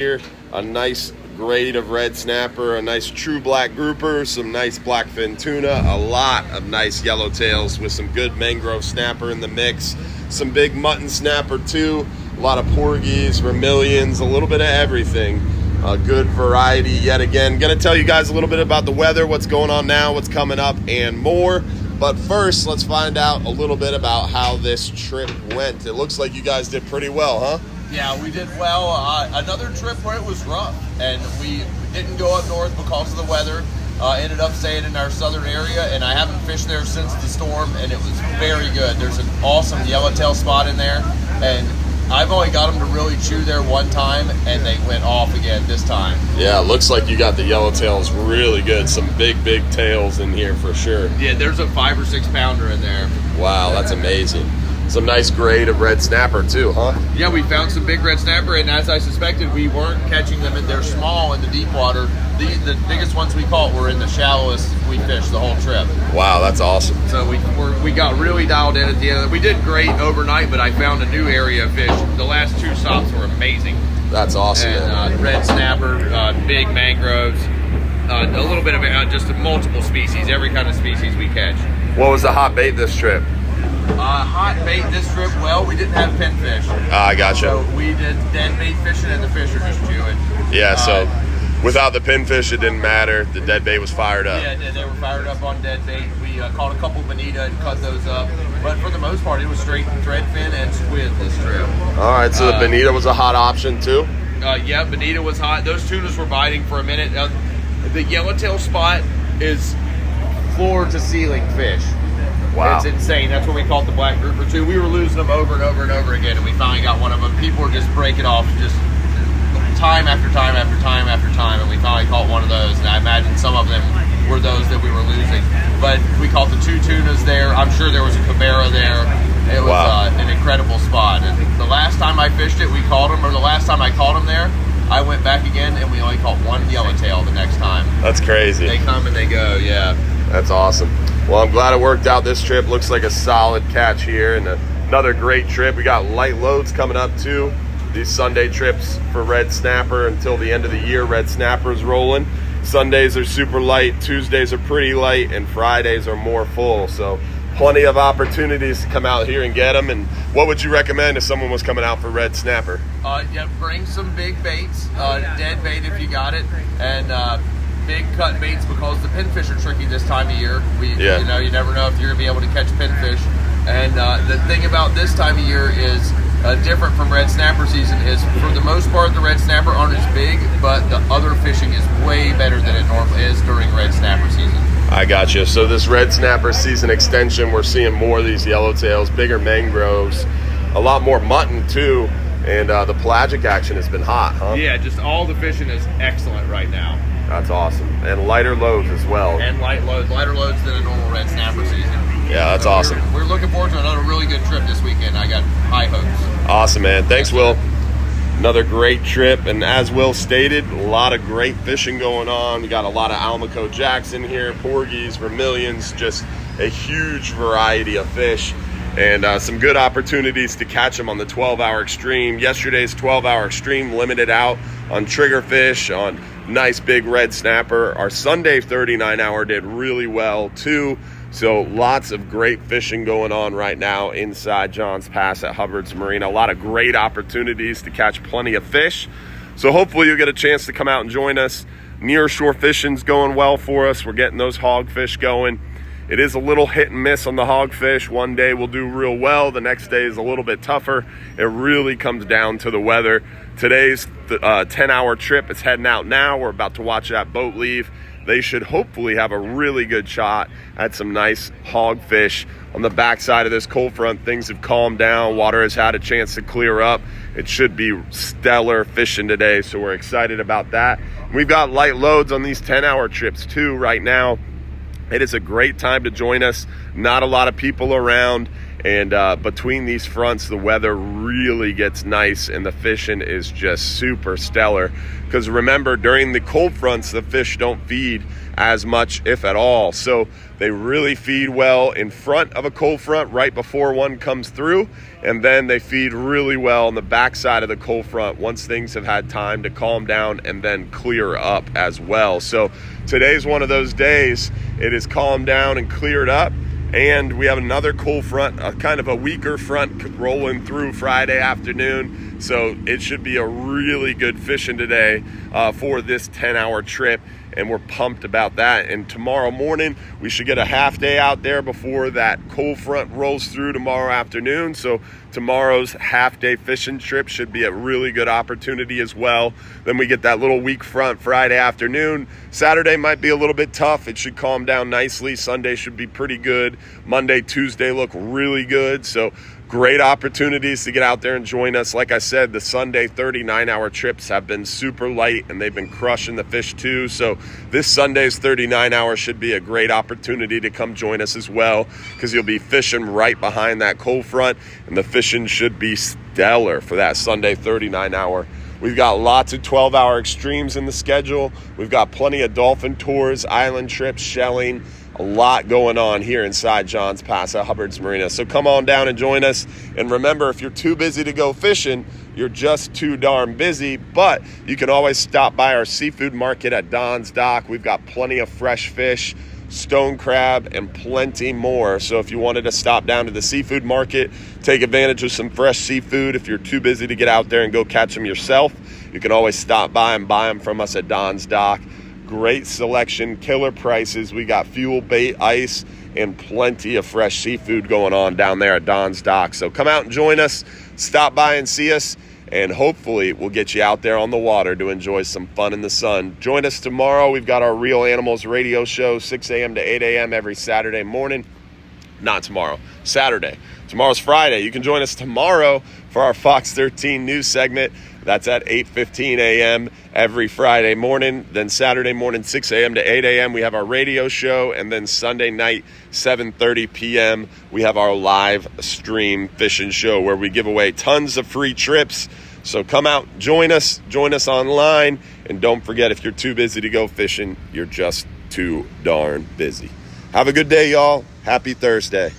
Here, a nice grade of red snapper, a nice true black grouper, some nice blackfin tuna, a lot of nice yellowtails with some good mangrove snapper in the mix, some big mutton snapper too, a lot of porgies, vermilions, a little bit of everything. A good variety yet again. Gonna tell you guys a little bit about the weather, what's going on now, what's coming up, and more. But first, let's find out a little bit about how this trip went. It looks like you guys did pretty well, huh? Yeah, we did well. Another trip where it was rough, and we didn't go up north because of the weather. Ended up staying in our southern area, and I haven't fished there since the storm, and it was very good. There's an awesome yellowtail spot in there, and I've only got them to really chew there one time, and they went off again this time. Yeah, looks like you got the yellowtails really good. Some big tails in here for sure. Yeah, there's a 5 or 6 pounder in there. Wow, that's amazing. Some nice grade of red snapper too, huh? Yeah, we found some big red snapper, and as I suspected, we weren't catching them, and they're small in the deep water. The biggest ones we caught were in the shallowest we fished the whole trip. Wow, that's awesome. So we got really dialed in at the end of it. We did great overnight, but I found a new area of fish. The last 2 stops were amazing. That's awesome. And red snapper, big mangroves, a little bit of just multiple species, every kind of species we catch. What was the hot bait this trip? Hot bait this trip, well, we didn't have pinfish. I gotcha. So we did dead bait fishing, and the fish are just chewing. Yeah, so without the pinfish, it didn't matter. The dead bait was fired up. Yeah, they were fired up on dead bait. We caught a couple bonita and cut those up. But for the most part, it was straight threadfin and squid this trip. All right, so the bonita was a hot option too? Yeah, bonita was hot. Those tunas were biting for a minute. The yellowtail spot is floor-to-ceiling fish. Wow. It's insane. That's what we caught the black grouper too. We were losing them over and over and over again, and we finally got one of them. People were just breaking off just time after time after time after time, and we finally caught one of those. And I imagine some of them were those that we were losing. But we caught the 2 tunas there. I'm sure there was a cabera there. It was an incredible spot. And the last time I fished it, we caught them, or the last time I caught them there, I went back again, and we only caught 1 yellowtail the next time. That's crazy. They come and they go, yeah. That's awesome. Well, I'm glad it worked out this trip. Looks like a solid catch here and another great trip. We got light loads coming up too. These Sunday trips for red snapper until the end of the year. Red snapper is rolling. Sundays are super light, Tuesdays are pretty light, and Fridays are more full. So plenty of opportunities to come out here and get them. And what would you recommend if someone was coming out for red snapper? Yeah, bring some big baits, dead bait if you got it, and big cut baits, because the pinfish are tricky this time of year. You know, you never know if you're gonna be able to catch pinfish. And the thing about this time of year is different from red snapper season is, for the most part, the red snapper aren't as big, but the other fishing is way better than it normally is during red snapper season. I got you. So this red snapper season extension, we're seeing more of these yellowtails, bigger mangroves, a lot more mutton too, and the pelagic action has been hot, huh? Yeah, just all the fishing is excellent right now. That's awesome. And lighter loads as well. And lighter loads than a normal red snapper season. Yeah, that's awesome. We're looking forward to another really good trip this weekend. I got high hopes. Awesome, man. Thanks, Will. Another great trip, and as Will stated, a lot of great fishing going on. We got a lot of Almaco jacks in here, porgies, vermilions, just a huge variety of fish, and some good opportunities to catch them on the 12-hour extreme. Yesterday's 12-hour extreme limited out on triggerfish, on nice big red snapper. Our Sunday 39-hour did really well too. So lots of great fishing going on right now inside Johns Pass at Hubbard's Marina. A lot of great opportunities to catch plenty of fish. So hopefully you'll get a chance to come out and join us. Near shore fishing's going well for us. We're getting those hogfish going. It is a little hit and miss on the hogfish. One day we'll do real well. The next day is a little bit tougher. It really comes down to the weather. Today's 10-hour trip. It's heading out now. We're about to watch that boat leave. They should hopefully have a really good shot at some nice hogfish. On the backside of this cold front, things have calmed down. Water has had a chance to clear up. It should be stellar fishing today, so we're excited about that. We've got light loads on these 10-hour trips too right now. It is a great time to join us. Not a lot of people around, And between these fronts, the weather really gets nice and the fishing is just super stellar. Because remember, during the cold fronts, the fish don't feed as much, if at all. So they really feed well in front of a cold front right before one comes through. And then they feed really well on the backside of the cold front once things have had time to calm down and then clear up as well. So today's one of those days. It is calmed down and cleared up. And we have another cold front, kind of a weaker front rolling through Friday afternoon. So it should be a really good fishing today for this 10-hour trip. And we're pumped about that. And tomorrow morning, we should get a half day out there before that cold front rolls through tomorrow afternoon. So tomorrow's half day fishing trip should be a really good opportunity as well. Then we get that little weak front Friday afternoon. Saturday might be a little bit tough. It should calm down nicely. Sunday should be pretty good. Monday, Tuesday look really good. So great opportunities to get out there and join us. Like I said, the Sunday 39-hour trips have been super light and they've been crushing the fish too. So this Sunday's 39-hour should be a great opportunity to come join us as well, because you'll be fishing right behind that cold front and the fishing should be stellar for that Sunday 39-hour. We've got lots of 12-hour extremes in the schedule. We've got plenty of dolphin tours, island trips, shelling, a lot going on here inside Johns Pass at Hubbard's Marina. So come on down and join us. And remember, if you're too busy to go fishing, you're just too darn busy. But you can always stop by our seafood market at Don's Dock. We've got plenty of fresh fish, stone crab, and plenty more. So if you wanted to stop down to the seafood market, take advantage of some fresh seafood, if you're too busy to get out there and go catch them yourself, you can always stop by and buy them from us at Don's Dock. Great selection, killer prices. We got fuel bait, ice, and plenty of fresh seafood going on down there at Don's Dock. So come out and join us, stop by and see us, and hopefully we'll get you out there on the water to enjoy some fun in the sun. Join us tomorrow. We've got our Real Animals radio show, 6 a.m. to 8 a.m. every Saturday morning. Not tomorrow, Saturday. Tomorrow's Friday. You can join us tomorrow for our Fox 13 news segment. That's at 8:15 a.m. every Friday morning. Then Saturday morning, 6 a.m. to 8 a.m., we have our radio show. And then Sunday night, 7:30 p.m., we have our live stream fishing show where we give away tons of free trips. So come out, join us online. And don't forget, if you're too busy to go fishing, you're just too darn busy. Have a good day, y'all. Happy Thursday.